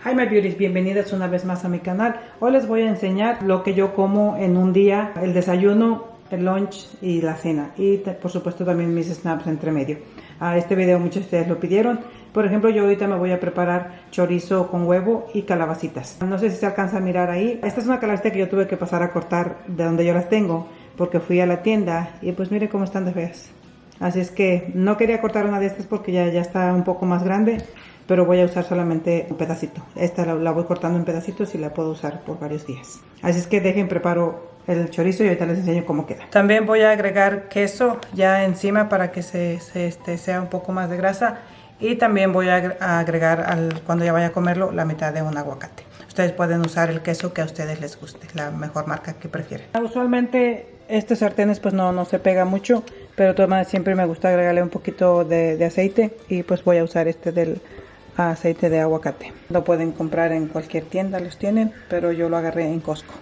Hi my beauties, bienvenidas una vez más a mi canal. Hoy les voy a enseñar lo que yo como en un día, el desayuno, el lunch y la cena. Y por supuesto también mis snaps entre medio. Este video muchos de ustedes lo pidieron. Por ejemplo, yo ahorita me voy a preparar chorizo con huevo y calabacitas. No sé si se alcanza a mirar ahí. Esta es una calabacita que yo tuve que pasar a cortar de donde yo las tengo, porque fui a la tienda y pues miren cómo están de feas. Así es que no quería cortar una de estas porque ya está un poco más grande, pero voy a usar solamente un pedacito. Esta la voy cortando en pedacitos y la puedo usar por varios días. Así es que dejen, preparo el chorizo y ahorita les enseño cómo queda. También voy a agregar queso ya encima para que sea un poco más de grasa. Y también voy a agregar, cuando ya vaya a comerlo, la mitad de un aguacate. Ustedes pueden usar el queso que a ustedes les guste, la mejor marca que prefieran. Usualmente estos sartenes pues no se pega mucho, pero de todas maneras siempre me gusta agregarle un poquito de aceite. Y pues voy a usar este del aceite de aguacate. Lo pueden comprar en cualquier tienda, los tienen, pero yo lo agarré en Costco.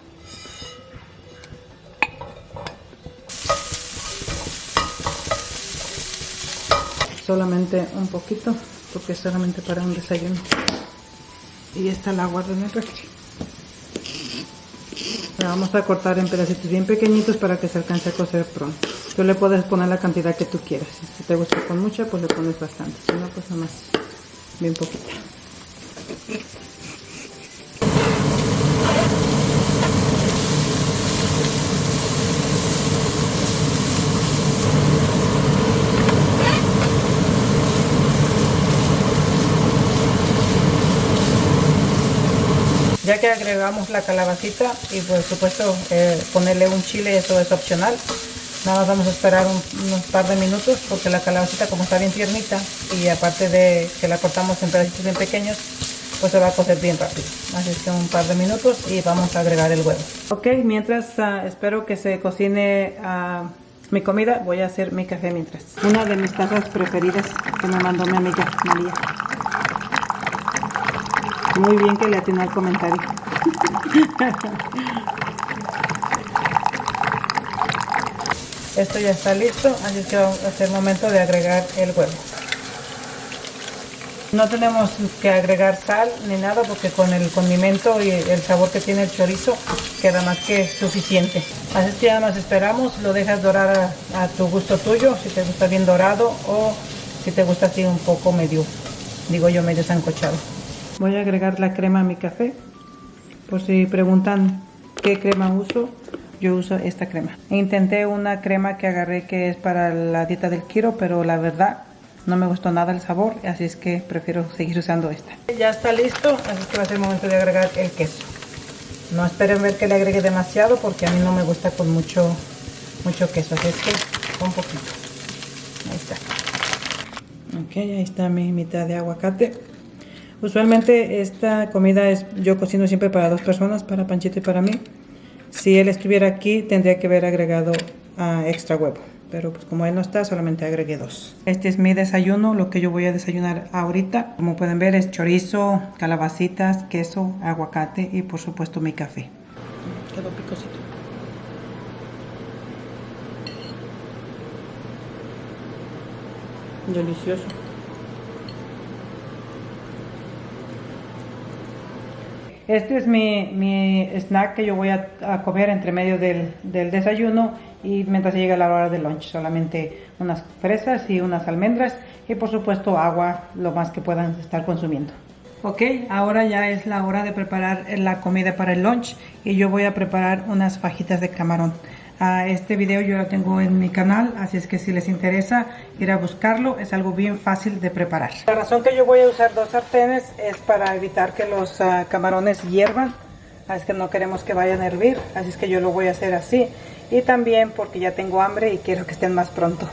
Solamente un poquito, porque es solamente para un desayuno. Y esta la guardo en el refri. La vamos a cortar en pedacitos bien pequeñitos para que se alcance a cocer pronto. Tú le puedes poner la cantidad que tú quieras. Si te gusta con mucha, pues le pones bastante. Si no, pues nada más bien poquita. Ya que agregamos la calabacita y por supuesto ponerle un chile, eso es opcional. Nada más vamos a esperar unos par de minutos porque la calabacita, como está bien tiernita y aparte de que la cortamos en pedacitos bien pequeños, pues se va a cocer bien rápido. Así es que un par de minutos y vamos a agregar el huevo. Ok, mientras espero que se cocine mi comida, voy a hacer mi café mientras. Una de mis tazas preferidas que me mandó mi amiga María. Muy bien que le atiné al comentario. Esto ya está listo, así que va a ser momento de agregar el huevo. No tenemos que agregar sal ni nada porque con el condimento y el sabor que tiene el chorizo queda más que suficiente. Así que nada más esperamos, lo dejas dorar a tu gusto tuyo, si te gusta bien dorado o si te gusta así un poco medio sancochado. Voy a agregar la crema a mi café. Por si preguntan qué crema uso, yo uso esta crema. Intenté una crema que agarré que es para la dieta del keto, pero la verdad no me gustó nada el sabor, así es que prefiero seguir usando esta. Ya está listo, así que va a ser el momento de agregar el queso. No esperen ver que le agregue demasiado porque a mí no me gusta con mucho queso, así es que un poquito. Ahí está. Ok, ahí está mi mitad de aguacate. Usualmente esta comida yo cocino siempre para 2 personas, para Panchito y para mí. Si él estuviera aquí tendría que haber agregado extra huevo, pero pues como él no está, solamente agregué 2. Este es mi desayuno, lo que yo voy a desayunar ahorita. Como pueden ver es chorizo, calabacitas, queso, aguacate y por supuesto mi café. Quedó picosito. Delicioso. Este es mi snack que yo voy a comer entre medio del desayuno y mientras llega la hora del lunch. Solamente unas fresas y unas almendras y por supuesto agua, lo más que puedan estar consumiendo. Ok, ahora ya es la hora de preparar la comida para el lunch y yo voy a preparar unas fajitas de camarón. Este video yo lo tengo en mi canal, así es que si les interesa ir a buscarlo, es algo bien fácil de preparar. La razón que yo voy a usar 2 sartenes es para evitar que los camarones hiervan, así que no queremos que vayan a hervir, así es que yo lo voy a hacer así. Y también porque ya tengo hambre y quiero que estén más pronto.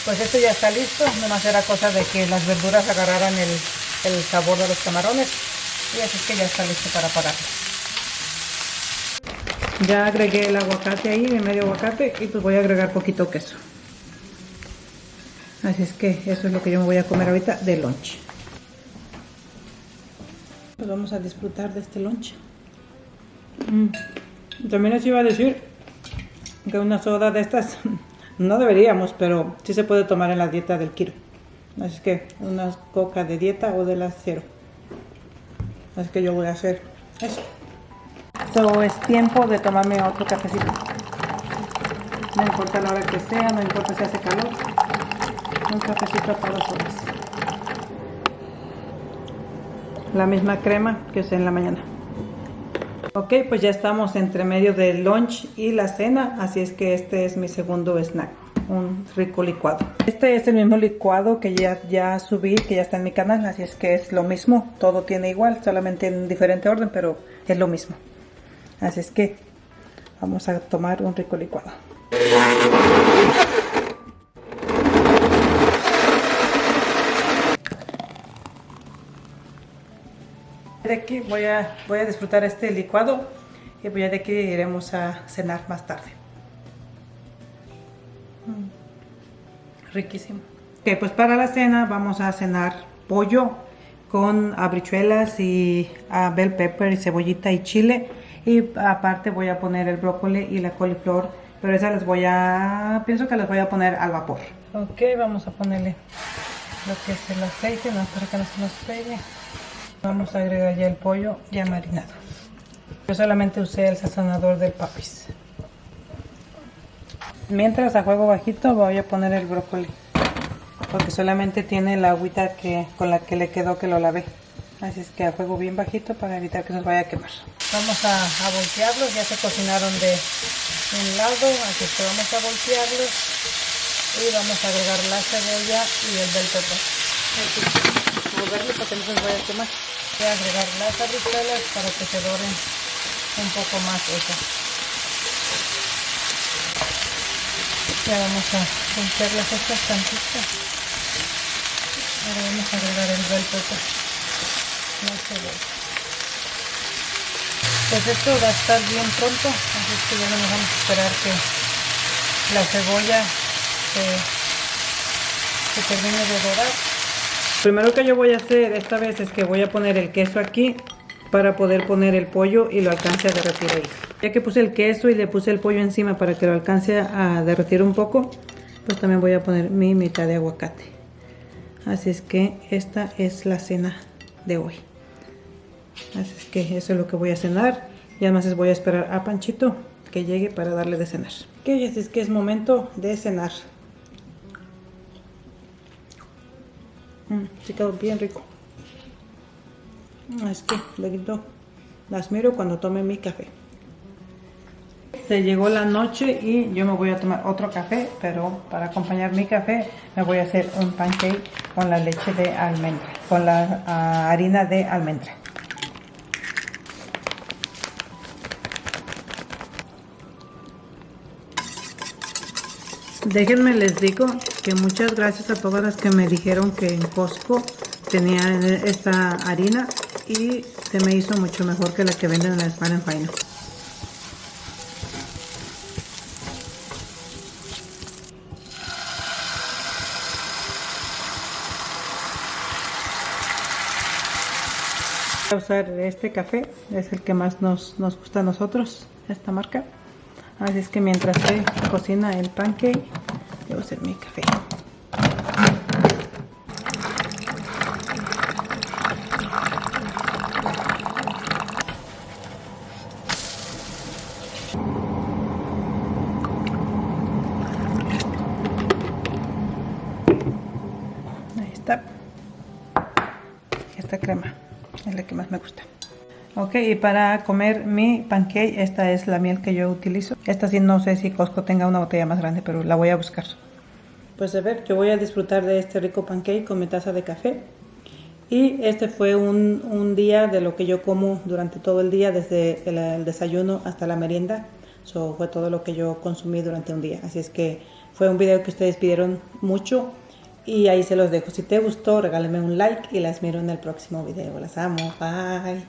Pues esto ya está listo, nomás era cosa de que las verduras agarraran el sabor de los camarones y así es que ya está listo para apagarlo. Ya agregué el aguacate ahí, el medio aguacate, y pues voy a agregar poquito queso. Así es que eso es lo que yo me voy a comer ahorita de lunch. Pues vamos a disfrutar de este lunch. También les iba a decir Que una soda de estas no deberíamos, pero sí se puede tomar en la dieta del keto. Así que una coca de dieta o de la cero. Así que yo voy a hacer eso. So, es tiempo de tomarme otro cafecito. No importa la hora que sea, no importa si hace calor. Un cafecito a todas horas. La misma crema que usé en la mañana. Ok, pues ya estamos entre medio del lunch y la cena, así es que este es mi segundo snack, un rico licuado. Este es el mismo licuado que ya subí, que ya está en mi canal, así es que es lo mismo, todo tiene igual, solamente en diferente orden, pero es lo mismo. Así es que vamos a tomar un rico licuado. De aquí voy a disfrutar este licuado y pues ya de aquí iremos a cenar más tarde. Riquísimo. Ok, pues para la cena vamos a cenar pollo con habichuelas y bell pepper y cebollita y chile. Y aparte voy a poner el brócoli y la coliflor, pero esa pienso que las voy a poner al vapor. Ok, vamos a ponerle lo que es el aceite, no, para que no se nos pegue. Vamos a agregar ya el pollo ya marinado. Yo solamente usé el sazonador del Papis. Mientras a fuego bajito voy a poner el brócoli, porque solamente tiene la agüita con la que le quedó que lo lavé. Así es que a fuego bien bajito para evitar que nos vaya a quemar. Vamos a voltearlos, ya se cocinaron de un lado, así que vamos a voltearlos y vamos a agregar la cebolla y el bell pepper. Moverlo para que no se nos vaya a quemar. Voy a agregar las habichuelas para que se doren un poco más eso. Ya vamos a voltearlas estas tantitas. Ahora vamos a agregar el bell pepper. No se ve. Pues esto va a estar bien pronto, así que ya no nos vamos a esperar que la cebolla se termine de dorar. Primero que yo voy a hacer esta vez es que voy a poner el queso aquí para poder poner el pollo y lo alcance a derretir ahí. Ya que puse el queso y le puse el pollo encima para que lo alcance a derretir un poco, pues también voy a poner mi mitad de aguacate. Así es que esta es la cena de hoy. Así es que eso es lo que voy a cenar. Y además voy a esperar a Panchito que llegue para darle de cenar. Ok, así es que es momento de cenar. Sí quedó bien rico. Es que luego las miro cuando tome mi café. Se llegó la noche y yo me voy a tomar otro café, pero para acompañar mi café me voy a hacer un pancake con la leche de almendra, con la harina de almendra. Déjenme les digo que muchas gracias a todas las que me dijeron que en Costco tenían esta harina y se me hizo mucho mejor que la que venden en la Smart & Final. Voy a usar este café, es el que más nos gusta a nosotros, esta marca. Así es que mientras se cocina el pancake, voy a hacer mi café. Ahí está. Esta crema es la que más me gusta. Ok, y para comer mi pancake, esta es la miel que yo utilizo. Esta sí no sé si Costco tenga una botella más grande, pero la voy a buscar. Pues a ver, yo voy a disfrutar de este rico pancake con mi taza de café. Y este fue un día de lo que yo como durante todo el día, desde el desayuno hasta la merienda. Eso fue todo lo que yo consumí durante un día. Así es que fue un video que ustedes pidieron mucho. Y ahí se los dejo. Si te gustó, regálenme un like y las miro en el próximo video. Las amo. Bye.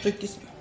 Riquísimo.